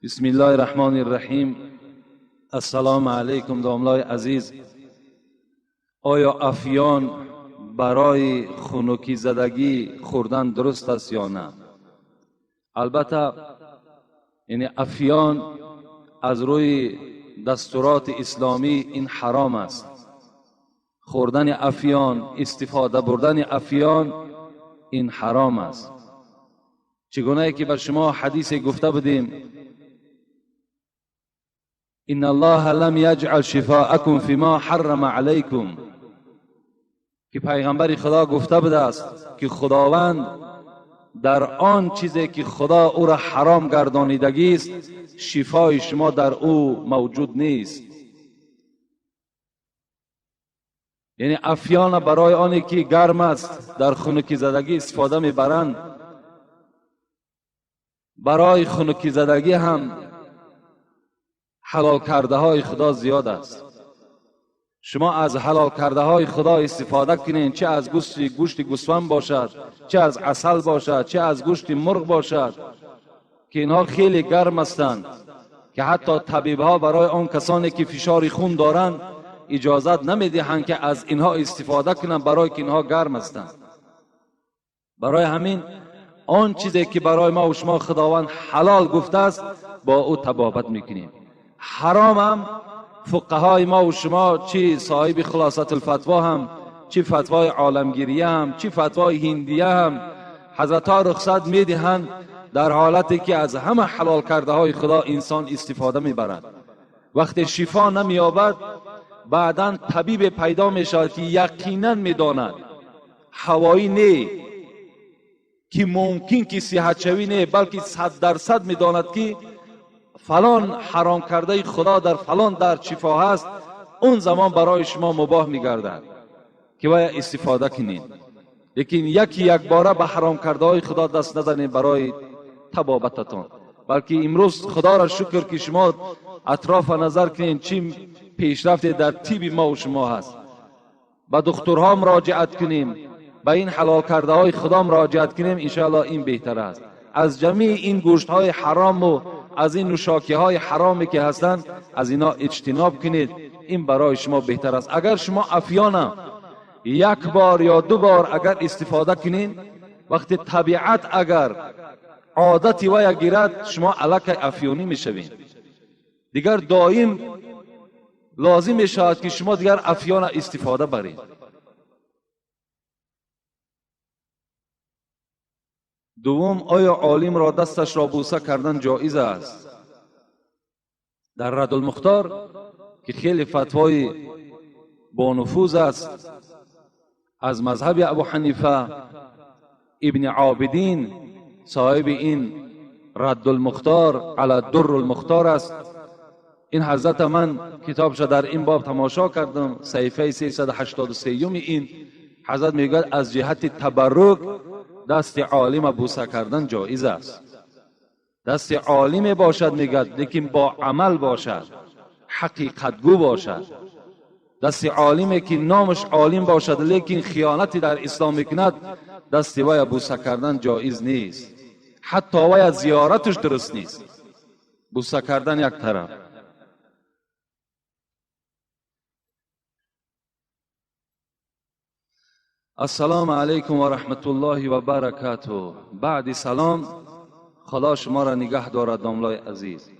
بسم الله الرحمن الرحیم. السلام علیکم داملای عزیز. آیا افیان برای خنکی زدگی خوردن درست است یا نه؟ البته یعنی افیان از روی دستورات اسلامی این حرام است. خوردن افیان، استفاده بردن افیان این حرام است. چگونه که بر شما حدیث گفته بودیم ان الله لم یجعل شفاءکم فيما حرم علیکم، که پیغمبر خدا گفته بوده است که خداوند در آن چیزی که خدا او را حرام گردانیدگی است شفای شما در او موجود نیست. یعنی افیان برای آنی که گرم است در خنکی زدگی استفاده میبرند. برای خنکی زدگی هم حلال کرده های خدا زیاد است. شما از حلال کرده های خدا استفاده کنین، چه از گوشت گوسفند باشد، چه از عسل باشد، چه از گوشت مرغ باشد که اینها خیلی گرم هستند، که حتی طبیب ها برای آن کسانی که فشار خون دارند اجازت نمیدهند که از اینها استفاده کنند، برای که اینها گرم هستند. برای همین آن چیزی که برای ما و شما خداوند حلال گفته است با او تبابت میکنیم. حرام هم فقهای ما و شما، چه صاحب خلاصت الفتوا هم، چه فتوای عالمگیریه هم، چه فتوای هندیه هم، حضرت ها رخصت میدهند در حالتی که از همه حلال کرده های خدا انسان استفاده میبرد. وقتی شفا نمییابد بعدا طبیب پیدا میشود که یقینا میداند هوایی نه که ممکن که صحت شوی نه، بلکه 100% میداند که فلان حرام کرده خدا در فلان در شفا هست. اون زمان برای شما مباح میگردد که باید استفاده کنین. لیکن یک باره به حرام کرده های خدا دست نزنید برای تبابتتان. بلکه امروز خدا را شکر که شما اطراف نظر کنین چی پیشرفت در طب ما و شما هست. به دکترها مراجعت کنیم، به این حلال کرده های خدا مراجعت کنیم، انشاءالله این بهتر است. از جمعی این گوشت های حرام و از این نوشاکی های حرامی که هستند از اینا اجتناب کنید، این برای شما بهتر است. اگر شما افیان یک بار یا دو بار اگر استفاده کنین، وقتی طبیعت اگر عادتی و گیرد شما الک افیونی میشوین، دیگر دائم لازم میشود که شما دیگر افیان استفاده برید. دوم، آیا عالم را دستش را بوسه کردن جایز است؟ در رد المختار که خیلی فتوای با نفوذ است از مذهب ابو حنیفه، ابن عابدین صاحب این رد المختار علی در المختار است. این حضرت من کتابش در این باب تماشا کردم، صفحه 383 این حضرت میگه از جهت تبرک دست عالم بوسه کردن جایز است. دست عالم باشد میگد، لیکن با عمل باشد، حقیقت گو باشد. دست عالمی که نامش عالم باشد لیکن خیانتی در اسلام میکند، دست وی بوسه کردن جایز نیست. حتی وی زیارتش درست نیست. بوسه کردن یک طرف. السلام علیکم و رحمت الله و برکاته. بعد سلام، خدا شما را نگه دارد داملای عزیز.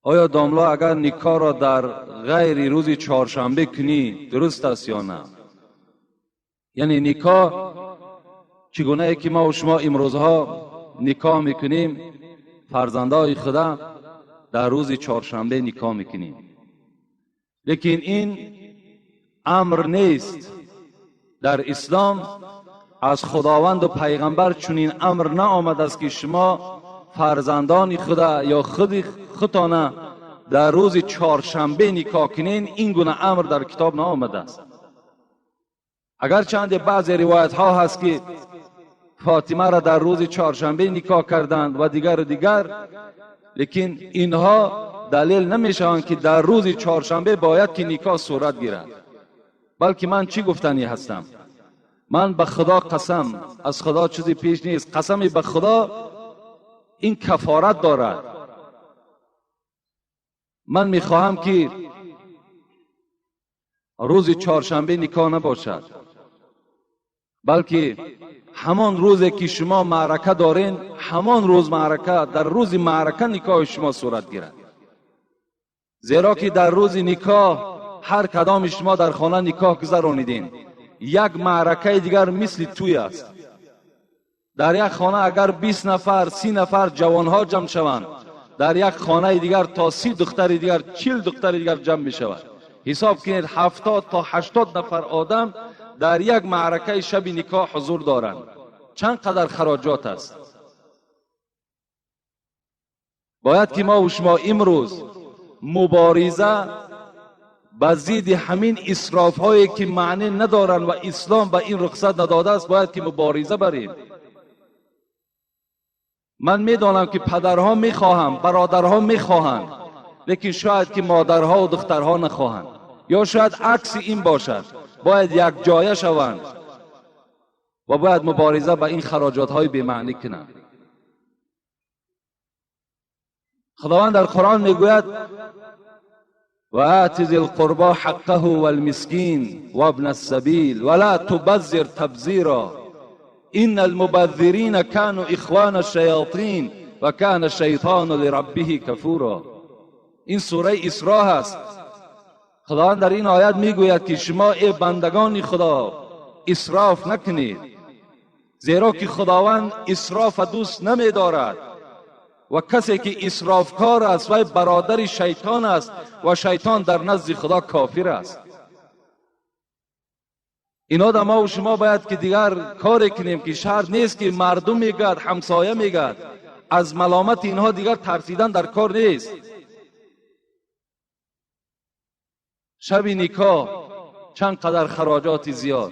آیا داملا اگر نکاح را در غیر روز چهارشنبه کنی درست است یا نه؟ یعنی نکاح چگونه که ما و شما امروزها نکاح میکنیم، فرزندای خدا در روز چهارشنبه نکاح میکنیم، لیکن این امر نیست. در اسلام از خداوند و پیغمبر چنین امر نه آمده است که شما فرزندان خدا یا خودتان در روز چهارشنبه نکاح کنین. این گونه امر در کتاب نه آمده است. اگر چند بعضی روایت ها هست که فاطمه را در روز چهارشنبه نکاح کردند و دیگر، لیکن اینها دلیل نمیشوند که در روز چهارشنبه باید که نکاح صورت گیرد. بلکه من چی گفتنی هستم؟ من به خدا قسم، از خدا چیزی پیش نیست، قسمی به خدا این کفارت دارد من میخواهم که روز چهارشنبه نکاح نباشد، بلکه همان روزی که شما معرکه دارین، همان روز معرکه، در روز معرکه نکاح شما صورت گیرد. زیرا که در روز نکاح هر کدام شما در خانه نکاح گذرانیدین، یک معرکه دیگر مثل توی است. در یک خانه اگر 20 نفر 30 نفر جوانها جمع شوند، در یک خانه دیگر تا 30 دختر دیگر 40 دختر دیگر جمع می شود. حساب کنید 70 تا 80 نفر آدم در یک معرکه شب نکاح حضور دارند. چند قدر خراجات است. باید که ما و شما امروز مبارزه به ضد همین اسراف هایی که معنی ندارند و اسلام به این رخصت نداده است، باید که مبارزه بریم. من میدانم که پدرها میخواهند، برادرها میخواهند، لیکن شاید که مادرها و دخترها نخواهند، یا شاید عکس این باشد. باید یک جایه شوند و باید مبارزه با این خراجات های بی‌معنی کنند. خداوند در قرآن میگوید و آت ذی القربى حقه والمسکین وابن السبیل ولا تبذر تبذیرا ان المبذرین كانوا اخوان الشیاطین و کان الشیطان لربه کفورا. این سوره اسراء است. خداوند در این آیت میگوید که شما ای بندگان خدا اسراف نکنید، زیرا که خداوند اسراف دوست نمی‌دارد و کسی که اسرافکار است و برادر شیطان است و شیطان در نزد خدا کافر است. اینا در ما و شما باید که دیگر کار کنیم که شرط نیست که مردم میگد، همسایه میگد، از ملامت اینها دیگر ترسیدن در کار نیست. شب نکاح چند قدر خراجات زیاد.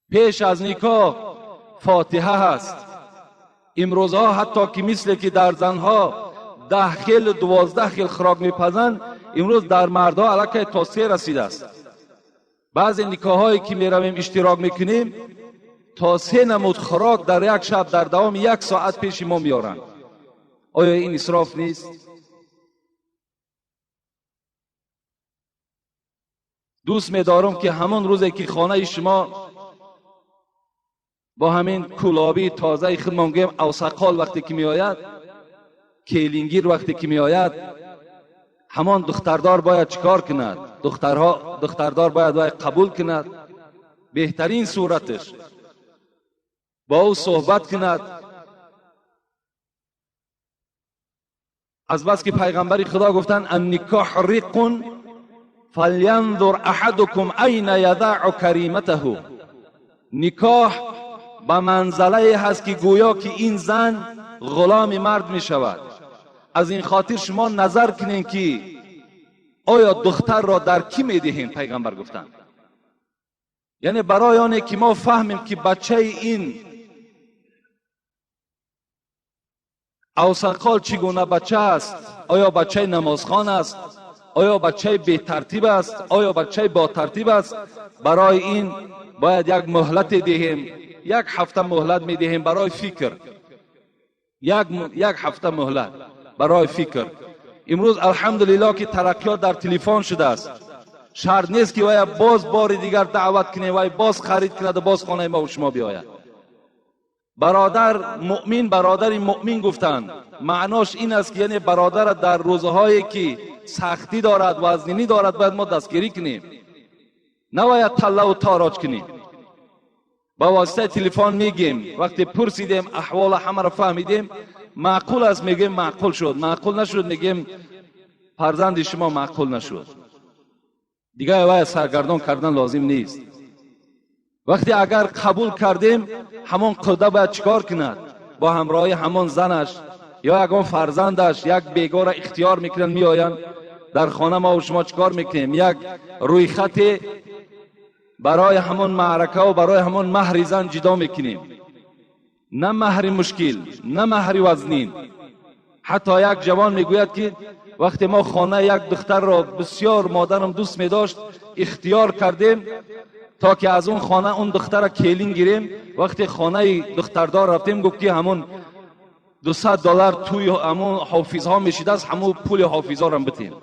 پیش از نکاح فاتحه هست. امروزها حتی که مثل که در زنها 10 خیل 12 خیل خوراک میپزند، امروز در مردها علاقه توسعه رسیده است. بعضی نکاح هایی که میرویم اشتراک میکنیم تا 3 نمود خوراک در یک شب در دوام 1 ساعت پیش ما میارند. آیا این اسراف نیست؟ دوست می‌دارم که همان روزی که خانه شما با همین کلابی تازه خود میگیم اوسقال وقتی که میآید، کیلینگیر وقتی که میآید، همان دختردار باید چیکار کند؟ دختردار باید قبول کند. بهترین صورتش با او صحبت کند. از بس که پیغمبر خدا گفتن النکاح رق فلینظر احدکم این یضع کریمته. نکاح به منزله هست که گویا که این زن غلام مرد می شود. از این خاطر شما نظر کنین که آیا دختر را در کی می دهین. پیغمبر گفتن یعنی برای آنه که ما فهمیم که بچه این اوسقال چگونه بچه است. آیا بچه نمازخوان است؟ آیا بچه بی ترتیب است؟ آیا بچه با ترتیب است؟ برای این باید یک مهلت دهیم. 1 هفته مهلت می دهیم برای فکر. یک هفته مهلت برای فکر. امروز الحمدلله که ترقیات در تلفن شده است. شرط نیست که وای باز بار دیگر دعوت کنه، وای باز خرید کنه و باز خانه ما و شما بیاید. برادر مؤمن برادر مؤمن گفتند معناش این است که یعنی برادر در روزهایی که سختی دارد، وزنی دارد، باید ما دستگیری کنیم، نباید تله و تاراج کنیم. با واسطه تلفن میگیم، وقتی پرسیدیم احوال همه را فهمیدیم، معقول است میگیم معقول شد، معقول نشد میگیم فرزند شما معقول نشد. دیگه باید سرگردان کردن لازم نیست. وقتی اگر قبول کردیم همون قده باید چیکار کند؟ با همراهی همون زنش یا اگر فرزندش یک بیگار اختیار میکنن میآیند در خانه، ما و شما چیکار میکنیم؟ یک روی خط برای همون معرکه و برای همون مهر زن جدا میکنیم. نه مهر مشکل، نه مهر وزنین. حتی یک جوان میگوید که وقتی ما خانه یک دختر را بسیار مادرم دوست میداشت، اختیار کردیم تا که از اون خانه اون دختر را کیلین گیریم. وقتی خانه دختردار رفتیم گفت که همون $200 توی همون حافظها میشید است، همون پول حافظها رو بتین.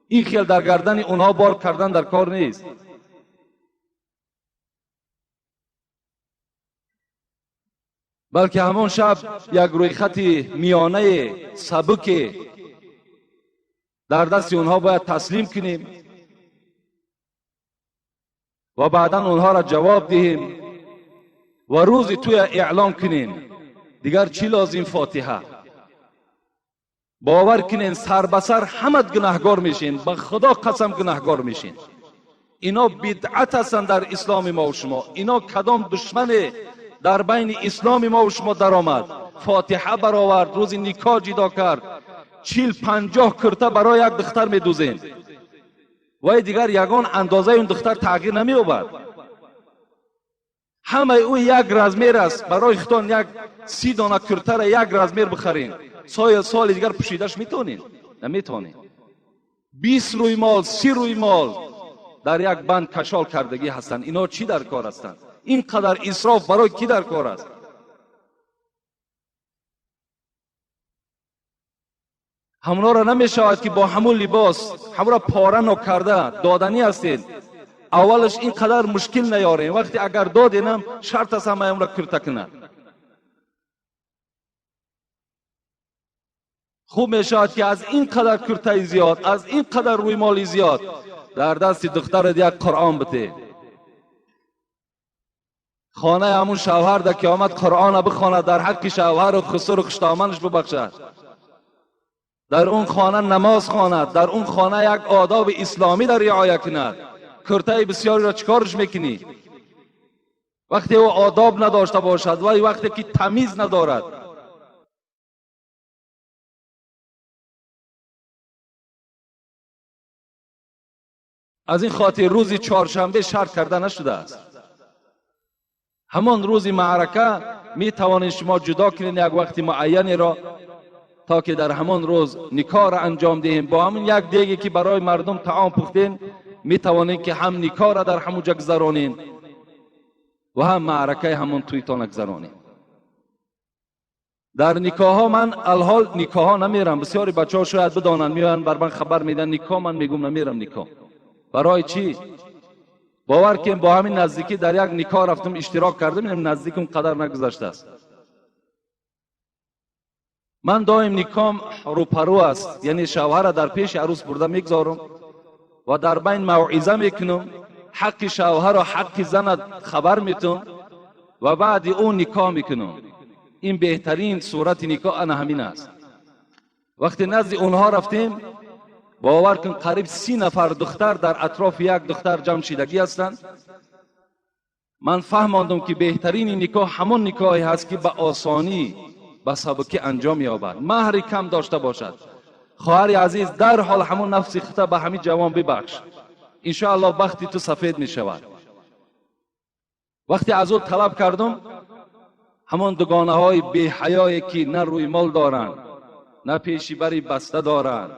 این خیال در گردن اونها بار کردن در کار نیست. بلکه همون شب یک روی خط میانه سبک در دست اونها باید تسلیم کنیم و بعدا اونها را جواب دهیم و روزی توی اعلام کنیم دیگر چی لازم فاتحه. باور کنین سر به سر همه گناهگار میشین، به خدا قسم گناهگار میشین. اینا بدعت هستند در اسلام ما و شما. اینا کدام دشمن در بین اسلام ما و شما در آمد، فاتحه برآورد، روز نکاح جدا کرد، 40-50 کرته برای یک دختر میدوزین و دیگر یگان اندازه اون دختر تغییر نمی‌یابد. همه اون یک رزمیر است. برای خودتان یک 30 دانه کرته را یک رزمیر بخرین، سال دیگر پوشیدش میتونین؟ نمیتونین. 20 روی مال، 30 روی مال در یک بند کشال کردگی هستند. اینا چی در کار هستند؟ اینقدر اسراف برای کی در کار است؟ همونا را نمیشود که با همون لباس همون را پاره نکرده دادنی هستید. اولش اینقدر مشکل نیارین، وقتی اگر دادینم شرط است همه اون را کرته کنند. خوب میشود که از اینقدر کرته زیاد، از اینقدر روی مالی زیاد در دست دختر یک قرآن بده. خانه همون شوهر در که آمد قرآن بخواند، در حق شوهر و خسر و خشتامنش ببخشد، در اون خانه نماز خواند، در اون خانه یک آداب اسلامی در رعایت کند. کرته بسیاری را چیکارش میکنی؟ وقتی او آداب نداشته باشد و وقتی که تمیز ندارد. از این خاطر روز چهارشنبه شرط کرده نشده است. همان روز معرکه می توانید شما جدا کنید یک وقت معینی را تا که در همان روز نکاح را انجام دهیم. با همون یک دیگی که برای مردم طعام پختین می توانید که هم نکاح را در همونجا گذرانید و هم معرکه همون تویتان گذرانید. در نکاح ها من الحال نکاح ها نمیرم. بسیاری بچه ها شاید بدانند، میان بر من خبر میدن نکاح، من میگم نمیرم نکاح. برای چی؟ باور کن با همین نزدیکی در یک نکاح رفتم اشتراک کردم، این نزدیکم قدر نگذشته است. من دائم نکاحم روپرو است، یعنی شوهر در پیش عروس برده میگذارم و در بین موعظه میکنم، حق شوهر و حق زن خبر میتونم و بعد اون نکاح میکنم. این بهترین صورت نکاح انا همین است. وقتی نزد اونها رفتیم باور کن قریب 30 نفر دختر در اطراف یک دختر جمع شدگی هستند. من فهمیدم که بهترین نکاح همون نکاحی هست که به آسانی به سبکی انجام یابد، مهر کم داشته باشد. خواهر عزیز در حال همون نفس خطه به همین جوان ببخش، ان شاء الله بختی تو سفید می شود. وقتی از او طلب کردم، همون دوگانه های بی حیایی که نه روی مال دارند نه پیشی بری بسته دارند،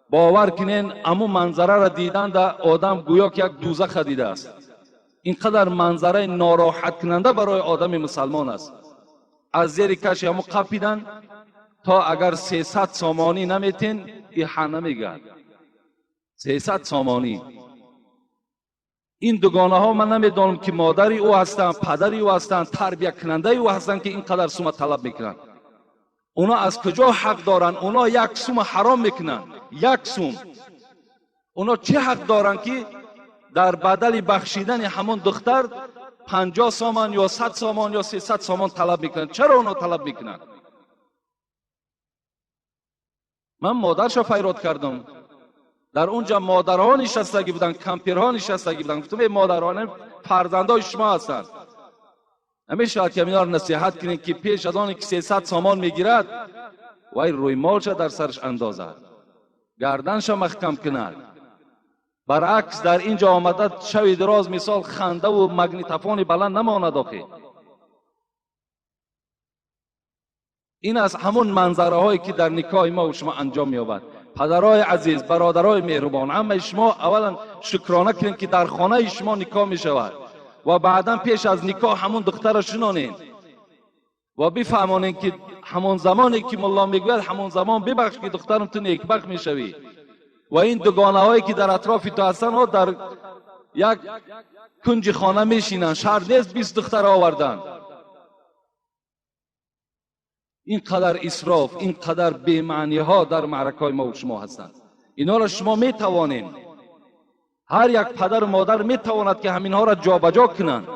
باور کنین امو منظره را دیدن در آدم گویا که یک دوزخ دیده است. اینقدر منظره ناراحت کننده برای آدم مسلمان است. از زیر کش همو قپیدن تا اگر 300 سامانی نمیتین ایحا نمیگن. 300 سامانی. این دوگانه ها من نمیدانم که مادری او هستند، پدری او هستند، تربیت کننده او هستند که اینقدر سوم طلب میکنن. اونا از کجا حق دارن؟ اونا یک سوم حرام میکنن، یک سوم. اونا چه حق دارن که در بدل بخشیدن همون دختر 50 سامان یا 100 سامان یا 300 سامان طلب میکنن؟ چرا اونا طلب میکنن؟ من مادرشو فریاد کردم، در اونجا مادرها نشستگی بودن، کمپیرها نشستگی بودن. گفتم مادران فرزندای شما هستند، نمیشه که اینا رو نصیحت کنین که پیش از آن که 300 سامان میگیرد وای روی مالش در سرش اندازد، گردنش محکم کند. برعکس در اینجا آمده شوی دراز مثال خنده و مگنیتوفون بلند نماند. آخه این از همون منظره هایی که در نکاح ما و شما انجام می‌یابد. پدرای عزیز، برادرای مهربان، همه شما اولا شکرانه کنید که در خانه شما نکاح می شود و بعدا پیش از نکاح همون دختر را شنانید. و بفهمانید که همون زمانی که ملا میگوید همون زمان ببخش که دخترم تو نیکبخت میشوی. و این دوگانه هایی که در اطراف تو هستن ها در یک کنج خانه میشینن، شهر نیست 20 دختر آوردن. اینقدر اسراف، اینقدر بی‌معنی ها در معرکه ما و شما هستند. اینا را شما میتوانید، هر یک پدر و مادر میتواند که همین ها را جابجا کنند.